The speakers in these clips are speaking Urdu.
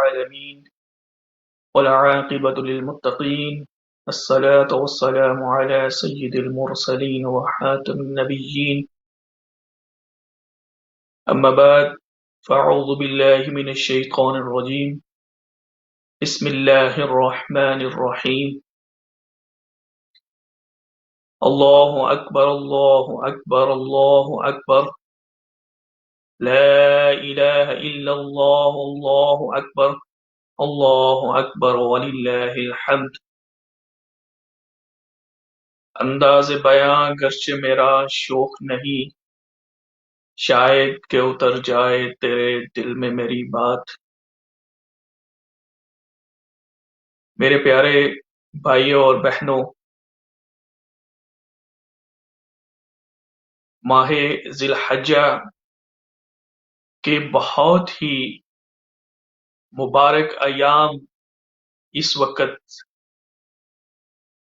العالمين والعاقبة للمتقين الصلاة والسلام على سيد المرسلين وحاتم النبيين أما بعد فأعوذ بالله من الشيطان الرجيم بسم الله الرحمن الرحيم الله أكبر الله أكبر الله أكبر لا إله إلا الله الله أكبر الله أكبر ولله الحمد۔ انداز بیاں گرچہ میرا شوق نہیں، شاید کہ اتر جائے تیرے دل میں میری بات۔ میرے پیارے بھائیوں اور بہنوں، ماہ ذی الحجہ کے بہت ہی مبارک ایام اس وقت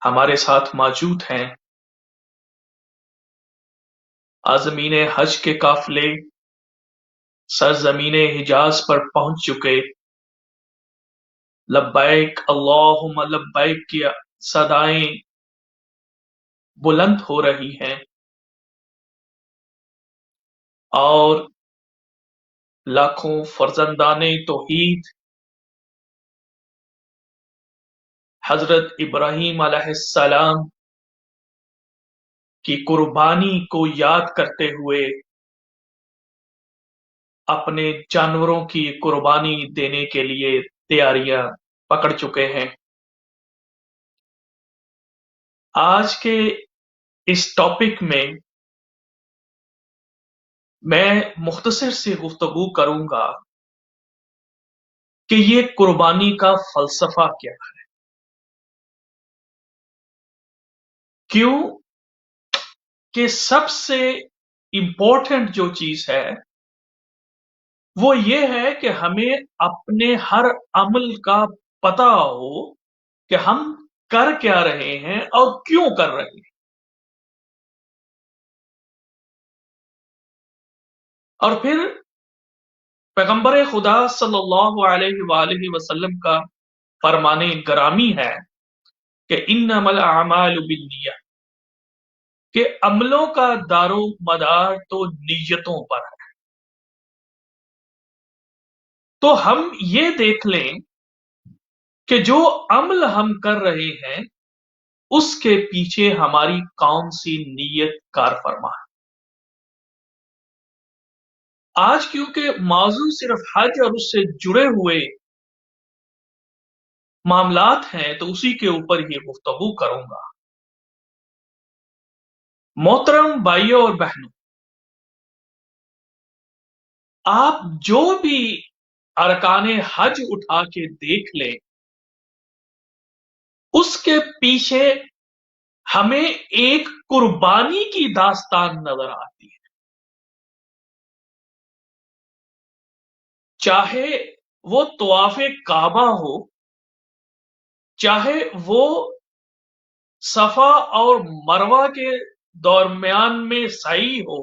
ہمارے ساتھ موجود ہیں۔ عازمین حج کے قافلے سرزمین حجاز پر پہنچ چکے، لبیک اللہم لبیک کی صدائیں بلند ہو رہی ہیں، اور لاکھوں فرزندان توحید حضرت ابراہیم علیہ السلام کی قربانی کو یاد کرتے ہوئے اپنے جانوروں کی قربانی دینے کے لیے تیاریاں پکڑ چکے ہیں۔ آج کے اس ٹاپک میں میں مختصر سی گفتگو کروں گا کہ یہ قربانی کا فلسفہ کیا ہے، کیوں کہ سب سے امپورٹنٹ جو چیز ہے وہ یہ ہے کہ ہمیں اپنے ہر عمل کا پتہ ہو کہ ہم کر کیا رہے ہیں اور کیوں کر رہے ہیں۔ اور پھر پیغمبر خدا صلی اللہ علیہ وآلہ وسلم کا فرمان گرامی ہے کہ انما الاعمال بالنیات، کہ عملوں کا دار و مدار تو نیتوں پر ہے۔ تو ہم یہ دیکھ لیں کہ جو عمل ہم کر رہے ہیں اس کے پیچھے ہماری کون سی نیت کار فرما ہے۔ آج کیونکہ موضوع صرف حج اور اس سے جڑے ہوئے معاملات ہیں تو اسی کے اوپر ہی گفتگو کروں گا۔ محترم بھائیوں اور بہنوں، آپ جو بھی ارکان حج اٹھا کے دیکھ لیں، اس کے پیچھے ہمیں ایک قربانی کی داستان نظر آتی ہے۔ چاہے وہ طواف کعبہ ہو، چاہے وہ صفا اور مروہ کے درمیان میں سعی ہو،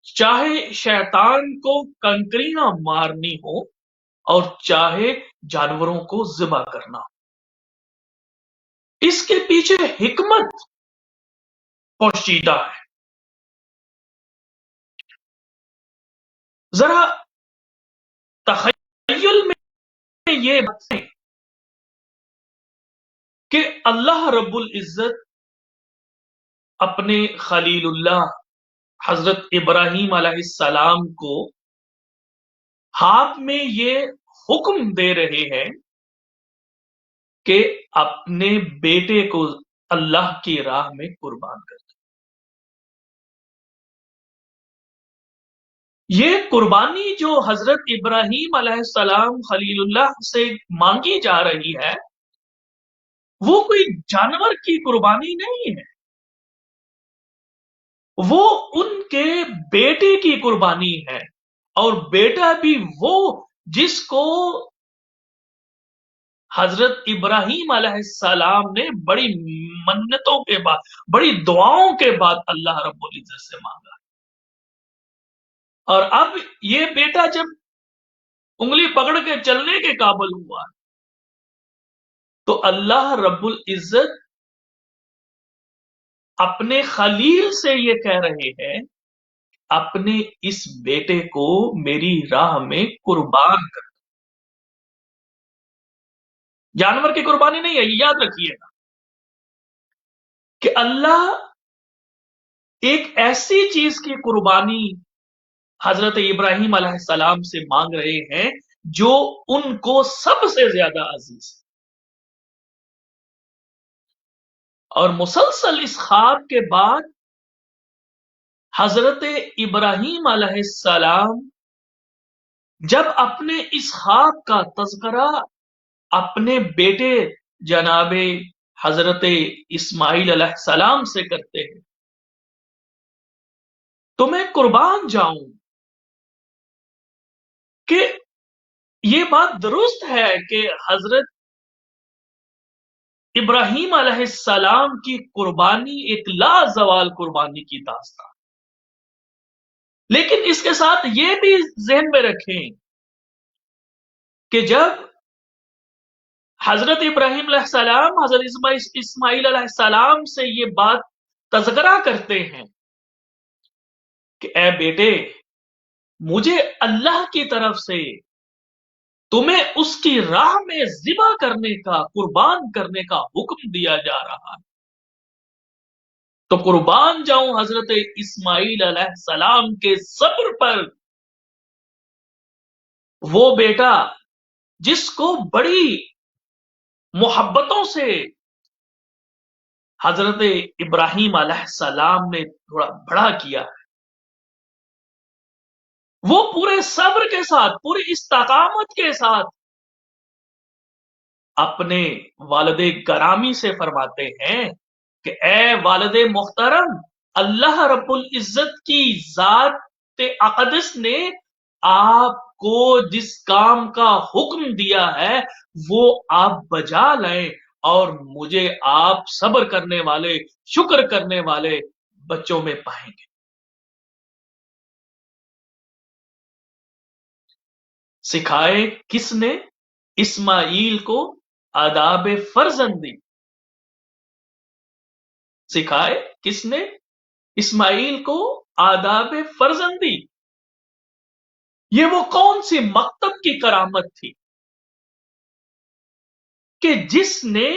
چاہے شیطان کو کنکریاں مارنی ہو، اور چاہے جانوروں کو ذبح کرنا ہو، اس کے پیچھے حکمت پوشیدہ ہے۔ ذرا تخیل میں یہ باتیں کہ اللہ رب العزت اپنے خلیل اللہ حضرت ابراہیم علیہ السلام کو خواب میں یہ حکم دے رہے ہیں کہ اپنے بیٹے کو اللہ کی راہ میں قربان کر دو۔ یہ قربانی جو حضرت ابراہیم علیہ السلام خلیل اللہ سے مانگی جا رہی ہے وہ کوئی جانور کی قربانی نہیں ہے، وہ ان کے بیٹے کی قربانی ہے، اور بیٹا بھی وہ جس کو حضرت ابراہیم علیہ السلام نے بڑی منتوں کے بعد، بڑی دعاؤں کے بعد اللہ رب العزت سے مانگا۔ اور اب یہ بیٹا جب انگلی پکڑ کے چلنے کے قابل ہوا ہے۔ تو اللہ رب العزت اپنے خلیل سے یہ کہہ رہے ہیں اپنے اس بیٹے کو میری راہ میں قربان کر۔ جانور کی قربانی نہیں ہے، یہ یاد رکھیے گا کہ اللہ ایک ایسی چیز کی قربانی حضرت ابراہیم علیہ السلام سے مانگ رہے ہیں جو ان کو سب سے زیادہ عزیز ہے، اور مسلسل اس خواب کے بعد حضرت ابراہیم علیہ السلام جب اپنے اس خواب کا تذکرہ اپنے بیٹے جناب حضرت اسماعیل علیہ السلام سے کرتے ہیں تو میں قربان جاؤں کہ یہ بات درست ہے کہ حضرت ابراہیم علیہ السلام کی قربانی ایک لازوال قربانی کی داستان، لیکن اس کے ساتھ یہ بھی ذہن میں رکھیں کہ جب حضرت ابراہیم علیہ السلام حضرت اسماعیل علیہ السلام سے یہ بات تذکرہ کرتے ہیں کہ اے بیٹے مجھے اللہ کی طرف سے تمہیں اس کی راہ میں ذبح کرنے کا، قربان کرنے کا حکم دیا جا رہا ہے، تو قربان جاؤں حضرت اسماعیل علیہ السلام کے صبر پر۔ وہ بیٹا جس کو بڑی محبتوں سے حضرت ابراہیم علیہ السلام نے تھوڑا بڑا کیا ہے، وہ پورے صبر کے ساتھ، پوری استقامت کے ساتھ اپنے والد گرامی سے فرماتے ہیں کہ اے والد محترم، اللہ رب العزت کی ذات اقدس نے آپ کو جس کام کا حکم دیا ہے وہ آپ بجا لائیں، اور مجھے آپ صبر کرنے والے، شکر کرنے والے بچوں میں پائیں گے۔ سکھائے کس نے اسماعیل کو آداب فرزندی؟ سکھائے کس نے اسماعیل کو آداب فرزندی؟ یہ وہ کون سی مکتب کی کرامت تھی کہ جس نے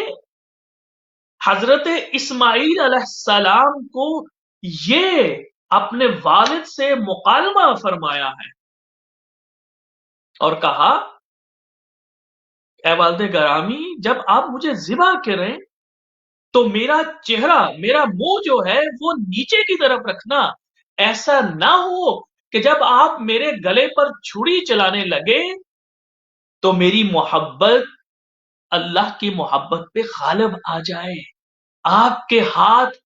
حضرت اسماعیل علیہ السلام کو یہ اپنے والد سے مکالمہ فرمایا ہے اور کہا اے والد گرامی، جب آپ مجھے ذبح کریں تو میرا چہرہ، میرا منہ جو ہے وہ نیچے کی طرف رکھنا، ایسا نہ ہو کہ جب آپ میرے گلے پر چھری چلانے لگے تو میری محبت اللہ کی محبت پہ غالب آ جائے، آپ کے ہاتھ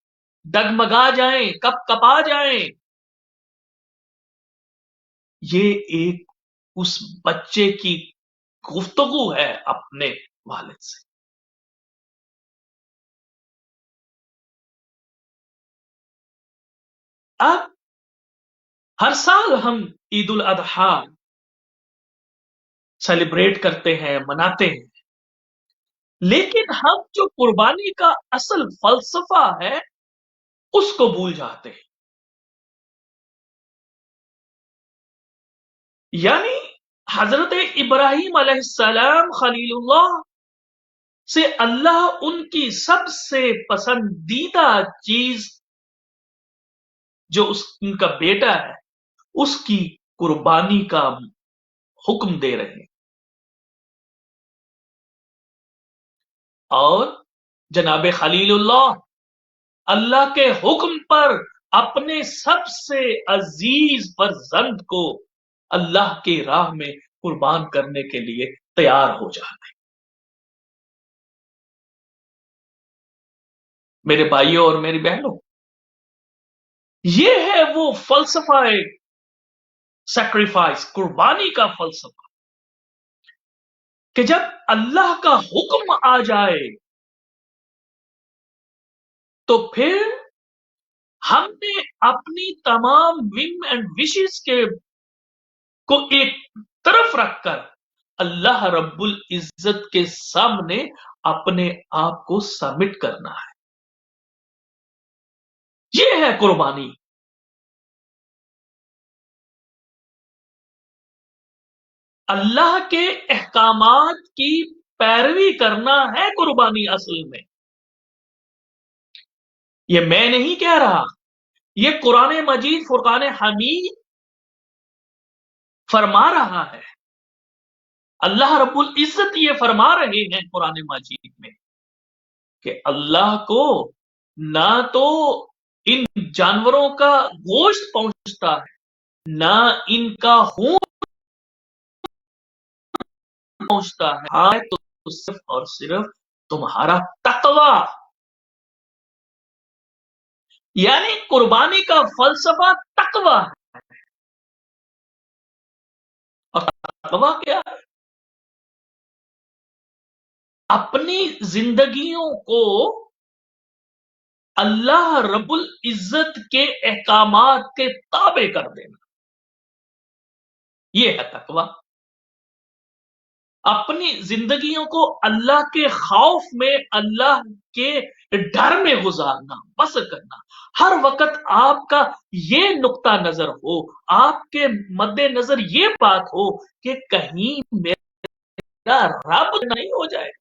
ڈگمگا جائیں، کپ کپا جائیں۔ یہ ایک اس بچے کی گفتگو ہے اپنے والد سے۔ اب ہر سال ہم عید الاضحیٰ سیلیبریٹ کرتے ہیں، مناتے ہیں، لیکن ہم جو قربانی کا اصل فلسفہ ہے اس کو بھول جاتے ہیں۔ یعنی حضرت ابراہیم علیہ السلام خلیل اللہ سے اللہ ان کی سب سے پسندیدہ چیز جو ان کا بیٹا ہے اس کی قربانی کا حکم دے رہے ہیں، اور جناب خلیل اللہ اللہ کے حکم پر اپنے سب سے عزیز فرزند کو اللہ کی راہ میں قربان کرنے کے لیے تیار ہو جاتے ہیں۔ میرے بھائیوں اور میری بہنوں، یہ ہے وہ فلسفہ سیکریفائس، قربانی کا فلسفہ، کہ جب اللہ کا حکم آ جائے تو پھر ہم نے اپنی تمام وم اینڈ وشز کو ایک طرف رکھ کر اللہ رب العزت کے سامنے اپنے آپ کو سبمٹ کرنا ہے. یہ ہے قربانی. اللہ کے احکامات کی پیروی کرنا ہے قربانی اصل میں. یہ میں نہیں کہہ رہا، یہ قرآن مجید فرقان حمید فرما رہا ہے. اللہ رب العزت یہ فرما رہے ہیں قرآن مجید میں کہ اللہ کو نہ تو ان جانوروں کا گوشت پہنچتا ہے، نہ ان کا خون پہنچتا ہے. ہاں تو صرف اور صرف تمہارا تقوی. یعنی قربانی کا فلسفہ تقوی ہے. اور تقوی کیا ہے؟ اپنی زندگیوں کو اللہ رب العزت کے احکامات کے تابع کر دینا، یہ ہے تقوی. اپنی زندگیوں کو اللہ کے خوف میں، اللہ کے ڈر میں گزارنا، بسر کرنا. ہر وقت آپ کا یہ نقطہ نظر ہو، آپ کے مد نظر یہ بات ہو کہ کہیں میرا رب نہیں ہو جائے.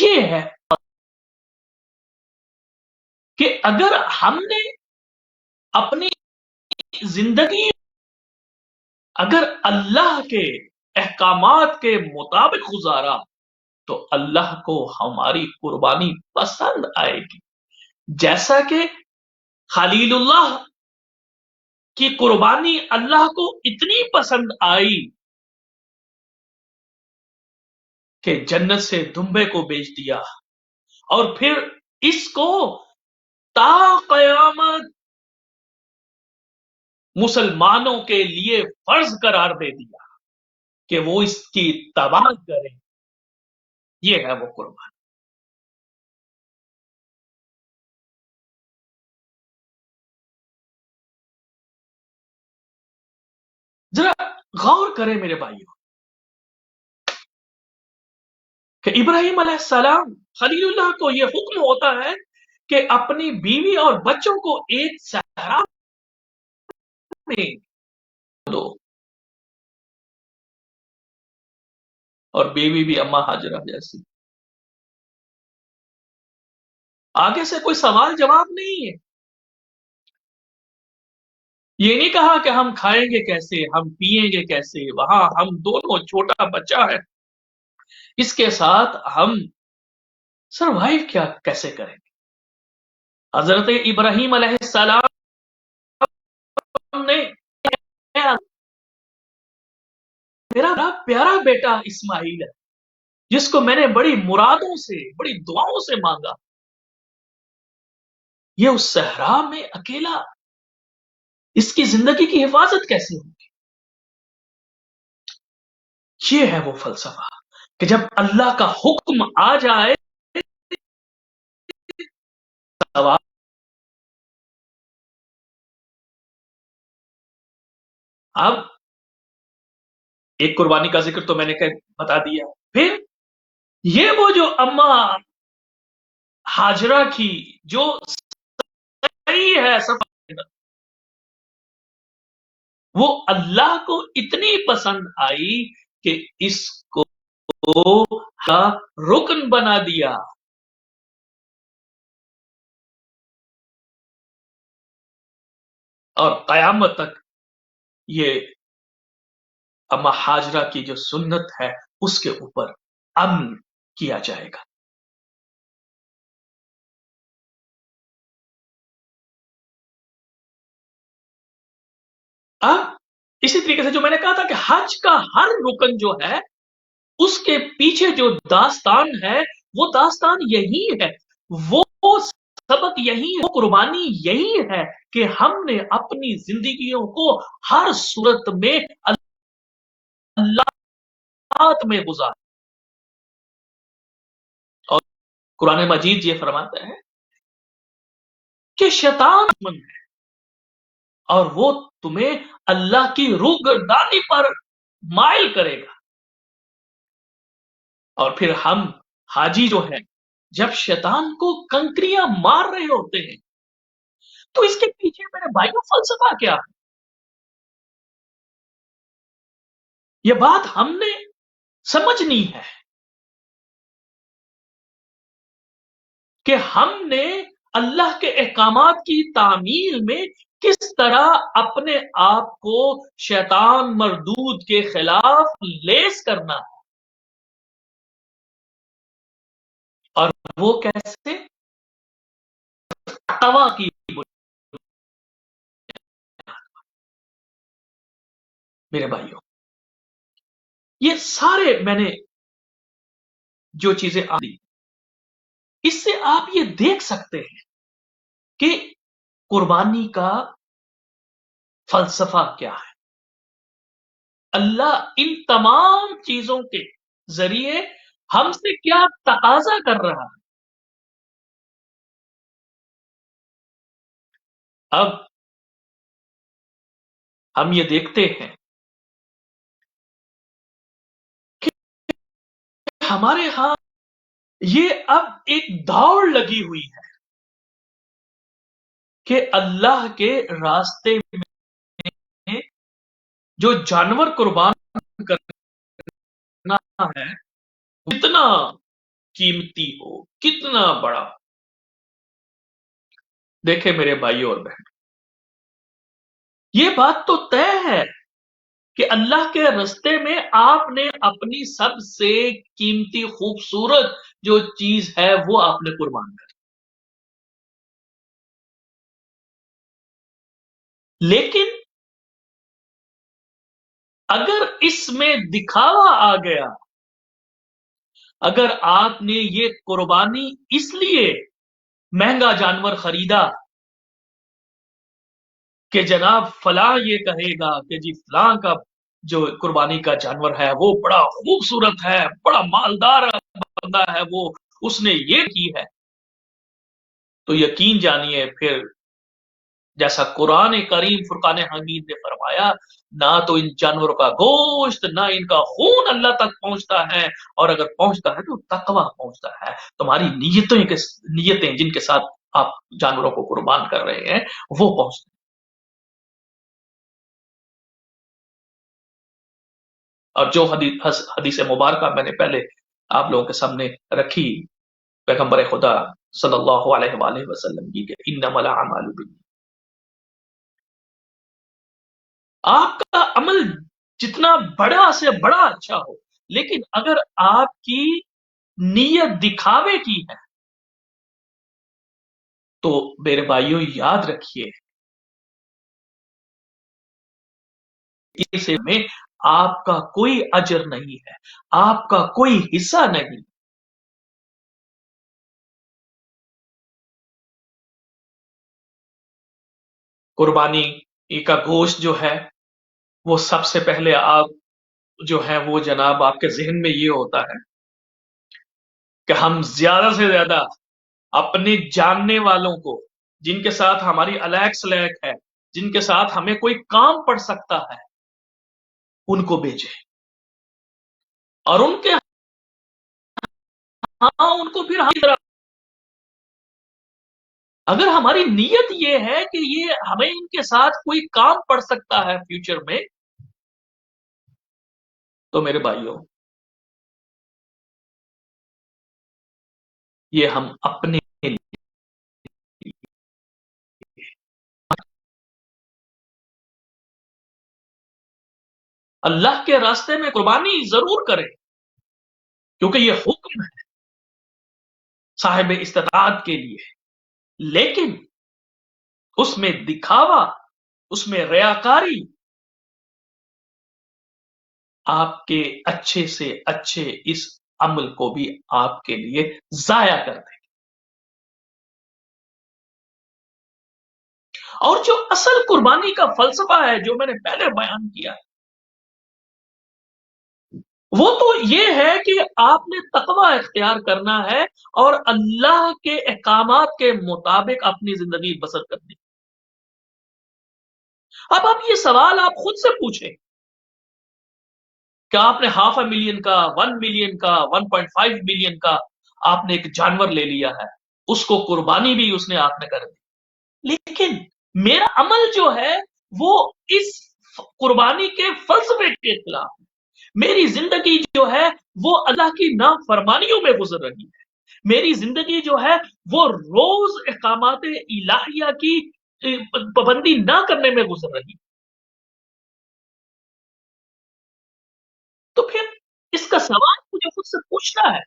یہ ہے کہ اگر ہم نے اپنی زندگی اگر اللہ کے احکامات کے مطابق گزارا تو اللہ کو ہماری قربانی پسند آئے گی. جیسا کہ خلیل اللہ کی قربانی اللہ کو اتنی پسند آئی کہ جنت سے دمبے کو بیچ دیا اور پھر اس کو تا قیامت مسلمانوں کے لیے فرض قرار دے دیا کہ وہ اس کی اتباع کریں. یہ ہے وہ قربانی. ذرا غور کریں میرے بھائیوں کہ ابراہیم علیہ السلام خلیل اللہ کو یہ حکم ہوتا ہے کہ اپنی بیوی اور بچوں کو ایک صحرا میں دو، اور بیوی بھی اما ہاجرہ جیسی. آگے سے کوئی سوال جواب نہیں ہے. یہ نہیں کہا کہ ہم کھائیں گے کیسے، ہم پیئیں گے کیسے، وہاں ہم دونوں، چھوٹا بچہ ہے، اس کے ساتھ ہم سروائیو کیا کیسے کریں گے. حضرت ابراہیم علیہ السلام نے میرا بڑا پیارا بیٹا اسماعیل ہے جس کو میں نے بڑی مرادوں سے، بڑی دعاؤں سے مانگا، یہ اس صحرا میں اکیلا، اس کی زندگی کی حفاظت کیسے ہوگی. یہ ہے وہ فلسفہ کہ جب اللہ کا حکم آ جائے اب ایک قربانی کا ذکر تو میں نے بتا دیا. پھر یہ وہ جو اما ہاجرہ کی جو صحیح ہے سب، وہ اللہ کو اتنی پسند آئی کہ اس کو رکن بنا دیا. اور قیامت تک یہ اما ہاجرہ کی جو سنت ہے اس کے اوپر امن کیا جائے گا. اب اسی طریقے سے جو میں نے کہا تھا کہ حج کا ہر رکن جو ہے اس کے پیچھے جو داستان ہے وہ داستان یہی ہے، وہ سبق یہی ہے، وہ قربانی یہی ہے کہ ہم نے اپنی زندگیوں کو ہر صورت میں اللہ میں گزارا. اور قرآن مجید یہ فرماتا ہے کہ شیطان دشمن ہے اور وہ تمہیں اللہ کی روگردانی پر مائل کرے گا. اور پھر ہم حاجی جو ہیں جب شیطان کو کنکریاں مار رہے ہوتے ہیں تو اس کے پیچھے میرے بھائیوں فلسفہ کیا ہے؟ یہ بات ہم نے سمجھنی ہے کہ ہم نے اللہ کے احکامات کی تعمیل میں کس طرح اپنے آپ کو شیطان مردود کے خلاف لیس کرنا ہے. اور وہ کیسے؟ تقوی کی. میرے بھائیوں یہ سارے میں نے جو چیزیں آئی اس سے آپ یہ دیکھ سکتے ہیں کہ قربانی کا فلسفہ کیا ہے. اللہ ان تمام چیزوں کے ذریعے ہم سے کیا تقاضا کر رہا ہے. اب ہم یہ دیکھتے ہیں کہ ہمارے ہاں یہ اب ایک دوڑ لگی ہوئی ہے کہ اللہ کے راستے میں جو جانور قربان کرنا ہے کتنا قیمتی ہو کتنا بڑا. دیکھیں میرے بھائیوں اور بہن یہ بات تو طے ہے کہ اللہ کے راستے میں آپ نے اپنی سب سے قیمتی خوبصورت جو چیز ہے وہ آپ نے قربان کر. لیکن اگر اس میں دکھاوا آ گیا، اگر آپ نے یہ قربانی اس لیے مہنگا جانور خریدا کہ جناب فلاں یہ کہے گا کہ جی فلاں کا جو قربانی کا جانور ہے وہ بڑا خوبصورت ہے بڑا مالدار بندہ ہے وہ اس نے یہ کی ہے، تو یقین جانیے پھر جیسا قرآن کریم فرقان حمید نے فرمایا نہ تو ان جانوروں کا گوشت نہ ان کا خون اللہ تک پہنچتا ہے، اور اگر پہنچتا ہے تو تقوی پہنچتا ہے. تمہاری نیتیں جن کے ساتھ آپ جانوروں کو قربان کر رہے ہیں وہ پہنچتے ہیں. اور جو حدیث مبارکہ میں نے پہلے آپ لوگوں کے سامنے رکھی پیغمبر خدا صلی اللہ علیہ وآلہ وسلم کی کہ انما الاعمال بالنیات، آپ کا عمل جتنا بڑا سے بڑا اچھا ہو لیکن اگر آپ کی نیت دکھاوے کی ہے تو میرے بھائیوں یاد رکھیے اس میں آپ کا کوئی اجر نہیں ہے، آپ کا کوئی حصہ نہیں. قربانی کا گوشت جو ہے وہ سب سے پہلے آپ جو ہے وہ جناب آپ کے ذہن میں یہ ہوتا ہے کہ ہم زیادہ سے زیادہ اپنے جاننے والوں کو جن کے ساتھ ہماری الیک سلیک ہے جن کے ساتھ ہمیں کوئی کام پڑ سکتا ہے ان کو بھیجیں اور ان کے ہاں ان کو پھر اگر ہماری نیت یہ ہے کہ یہ ہمیں ان کے ساتھ کوئی کام پڑ سکتا ہے فیوچر میں تو میرے بھائیوں یہ ہم اپنے اللہ کے راستے میں قربانی ضرور کریں کیونکہ یہ حکم ہے صاحب استطاعت کے لیے، لیکن اس میں دکھاوا اس میں ریاکاری آپ کے اچھے سے اچھے اس عمل کو بھی آپ کے لیے ضائع کر دیں. اور جو اصل قربانی کا فلسفہ ہے جو میں نے پہلے بیان کیا وہ تو یہ ہے کہ آپ نے تقوی اختیار کرنا ہے اور اللہ کے احکامات کے مطابق اپنی زندگی بسر کرنی. اب یہ سوال آپ خود سے پوچھیں کہ آپ نے 500,000 کا، 1 ملین کا، 1.5 ملین کا آپ نے ایک جانور لے لیا ہے، اس کو قربانی بھی اس نے آپ نے کر دی، لیکن میرا عمل جو ہے وہ اس قربانی کے فلسفے کے خلاف ہے، میری زندگی جو ہے وہ اللہ کی نافرمانیوں میں گزر رہی ہے، میری زندگی جو ہے وہ روز احکامات الہیہ کی پابندی نہ کرنے میں گزر رہی ہے، تو پھر اس کا سوال مجھے خود سے پوچھنا ہے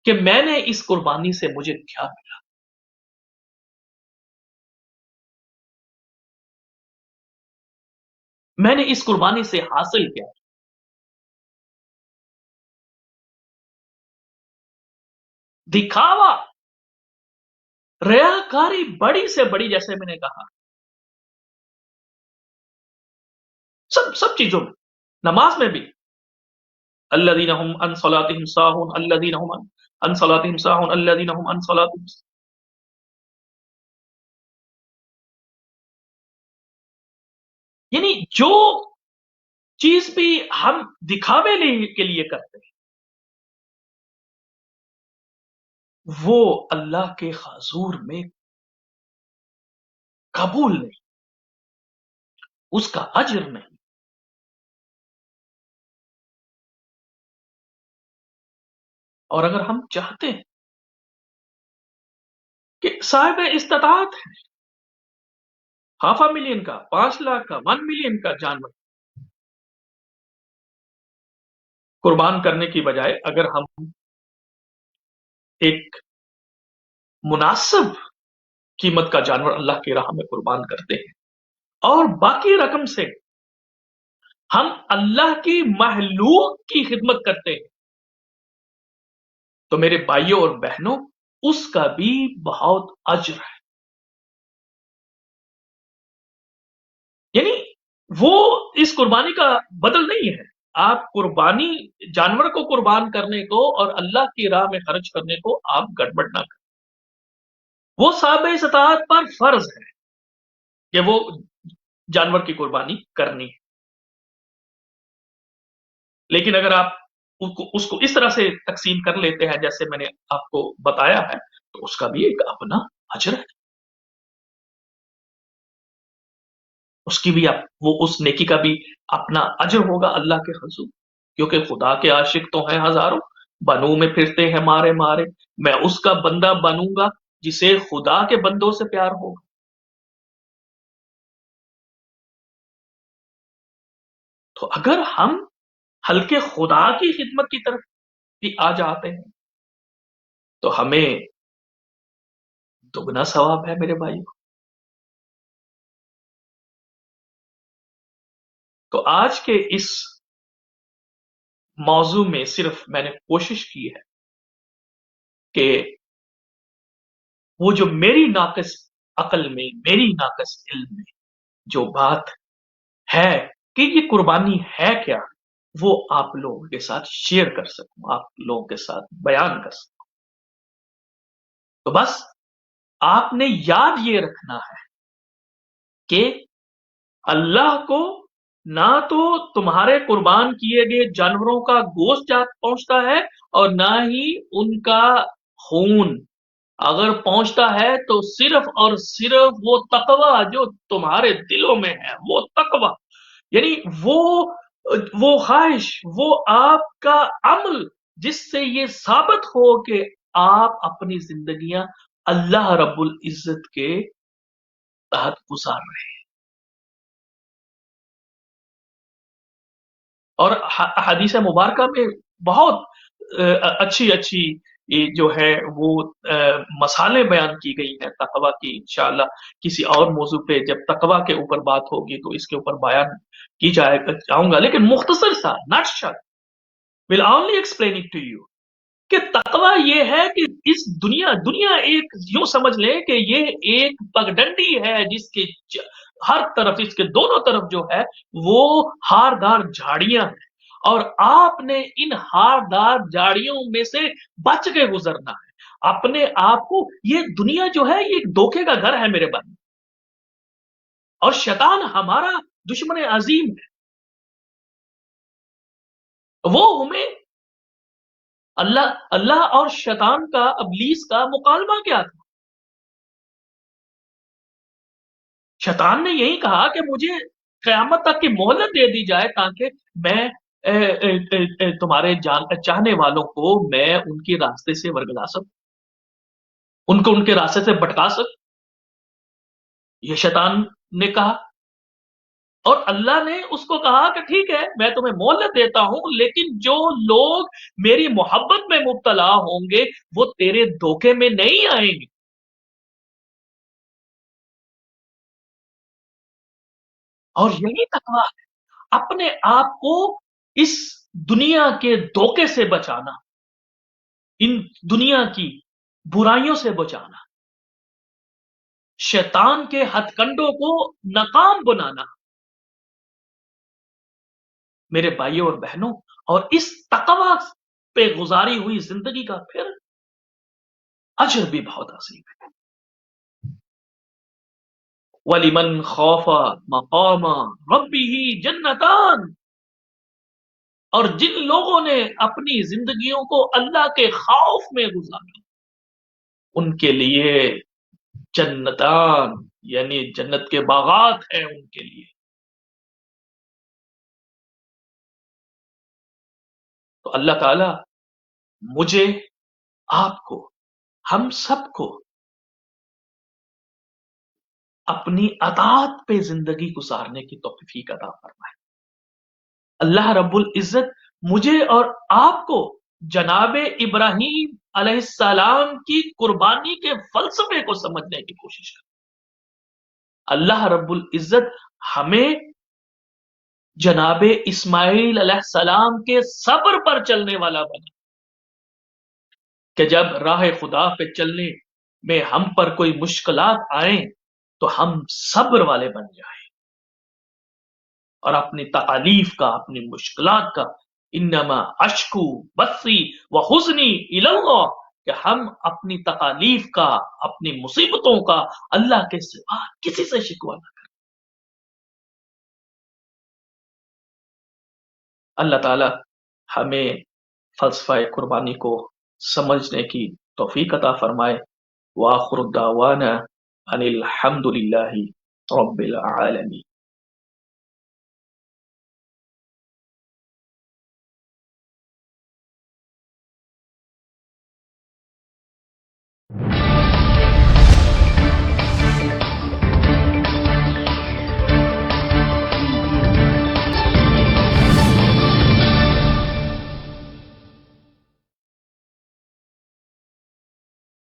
کہ میں نے اس قربانی سے مجھے کیا ملا، میں نے اس قربانی سے حاصل کیا؟ دکھاوا، ریاکاری بڑی سے بڑی، جیسے میں نے کہا سب چیزوں میں، نماز میں بھی الذین هم عن صلاتهم ساہون، الذین هم عن صلاتهم ساہون، الذین هم عن صلاتهم ساہون. یعنی جو چیز بھی ہم دکھاوے کے لیے کرتے ہیں وہ اللہ کے حضور میں قبول نہیں، اس کا اجر نہیں. اور اگر ہم چاہتے ہیں کہ صاحب استطاعت ہے، 500,000 کا، 5 لاکھ کا، 1 ملین کا جانور قربان کرنے کی بجائے اگر ہم ایک مناسب قیمت کا جانور اللہ کی راہ میں قربان کرتے ہیں اور باقی رقم سے ہم اللہ کی محلوق کی خدمت کرتے ہیں، تو میرے بھائیوں اور بہنوں اس کا بھی بہت اجر ہے. یعنی وہ اس قربانی کا بدل نہیں ہے. آپ قربانی، جانور کو قربان کرنے کو اور اللہ کی راہ میں خرچ کرنے کو آپ گڑبڑ نہ کریں، وہ صاحب استطاعت پر فرض ہے کہ وہ جانور کی قربانی کرنی ہے، لیکن اگر آپ اس کو اس طرح سے تقسیم کر لیتے ہیں جیسے میں نے آپ کو بتایا ہے تو اس کا بھی ایک اپنا اجر ہے، اس کی بھی وہ اس نیکی کا بھی اپنا اجر ہوگا اللہ کے حضور، کیونکہ خدا کے عاشق تو ہیں ہزاروں، بنوں میں پھرتے ہیں مارے مارے، میں اس کا بندہ بنوں گا جسے خدا کے بندوں سے پیار ہوگا. تو اگر ہم ہلکے خدا کی خدمت کی طرف بھی آ جاتے ہیں تو ہمیں دگنا ثواب ہے میرے بھائی. تو آج کے اس موضوع میں صرف میں نے کوشش کی ہے کہ وہ جو میری ناقص عقل میں، میری ناقص علم میں جو بات ہے کہ یہ قربانی ہے کیا، وہ آپ لوگوں کے ساتھ شیئر کر سکوں، آپ لوگوں کے ساتھ بیان کر سکوں. تو بس آپ نے یاد یہ رکھنا ہے کہ اللہ کو نہ تو تمہارے قربان کیے گئے جانوروں کا گوشت پہنچتا ہے اور نہ ہی ان کا خون، اگر پہنچتا ہے تو صرف اور صرف وہ تقوی جو تمہارے دلوں میں ہے، وہ تقوی، یعنی وہ خواہش، وہ آپ کا عمل جس سے یہ ثابت ہو کہ آپ اپنی زندگیاں اللہ رب العزت کے تحت گزار رہے ہیں. اور حدیث مبارکہ میں بہت اچھی اچھی جو ہے وہ مسالے بیان کی گئی ہیں تقوی کی. انشاءاللہ کسی اور موضوع پہ جب تقوی کے اوپر بات ہوگی تو اس کے اوپر بیان کی جاؤں گا، لیکن مختصر سا nutshell will only explain it to you کہ تقوی یہ ہے کہ اس دنیا ایک یوں سمجھ لیں کہ یہ ایک پگڈنڈی ہے جس کے ہر طرف، اس کے دونوں طرف جو ہے وہ ہاردار جھاڑیاں ہیں، اور آپ نے ان ہاردار جھاڑیوں میں سے بچ کے گزرنا ہے اپنے آپ کو. یہ دنیا جو ہے یہ ایک دھوکے کا گھر ہے میرے بھائی، اور شیطان ہمارا دشمن عظیم ہے. وہ ہمیں اللہ اور شیطان کا، ابلیس کا مکالمہ کیا تھا؟ شیطان نے یہی کہا کہ مجھے قیامت تک کی مہلت دے دی جائے تاکہ میں تمہارے چاہنے والوں کو میں ان کے راستے سے ورگلا سکوں، ان کو ان کے راستے سے بھٹکا سکوں. یہ شیطان نے کہا، اور اللہ نے اس کو کہا کہ ٹھیک ہے میں تمہیں مہلت دیتا ہوں، لیکن جو لوگ میری محبت میں مبتلا ہوں گے وہ تیرے دھوکے میں نہیں آئیں گے. اور یہی تقویٰ ہے، اپنے آپ کو اس دنیا کے دھوکے سے بچانا، ان دنیا کی برائیوں سے بچانا، شیطان کے ہتھ کنڈوں کو ناکام بنانا. میرے بھائیوں اور بہنوں، اور اس تقویٰ پہ گزاری ہوئی زندگی کا پھر اجر بھی بہت عظیم ہے. وَلِمَنْ خَافَ مَقَامَ رَبِّهِ جَنَّتَانِ، اور جن لوگوں نے اپنی زندگیوں کو اللہ کے خوف میں گزارا ان کے لیے جنتان، یعنی جنت کے باغات ہیں ان کے لیے. تو اللہ تعالی مجھے، آپ کو، ہم سب کو اپنی اطاعت پہ زندگی گزارنے کی توفیق عطا فرمائے. اللہ رب العزت مجھے اور آپ کو جناب ابراہیم علیہ السلام کی قربانی کے فلسفے کو سمجھنے کی کوشش کرے. اللہ رب العزت ہمیں جناب اسماعیل علیہ السلام کے صبر پر چلنے والا بنا، کہ جب راہ خدا پہ چلنے میں ہم پر کوئی مشکلات آئیں تو ہم صبر والے بن جائیں، اور اپنی تکالیف کا، اپنی مشکلات کا، انما اشکو بثی و حزنی الی اللہ، کہ ہم اپنی تکالیف کا، اپنی مصیبتوں کا اللہ کے سوا کسی سے شکوہ نہ کریں. اللہ تعالی ہمیں فلسفہ قربانی کو سمجھنے کی توفیق عطا فرمائے. وآخر الدعوانا ان الحمد للہ رب العالمین.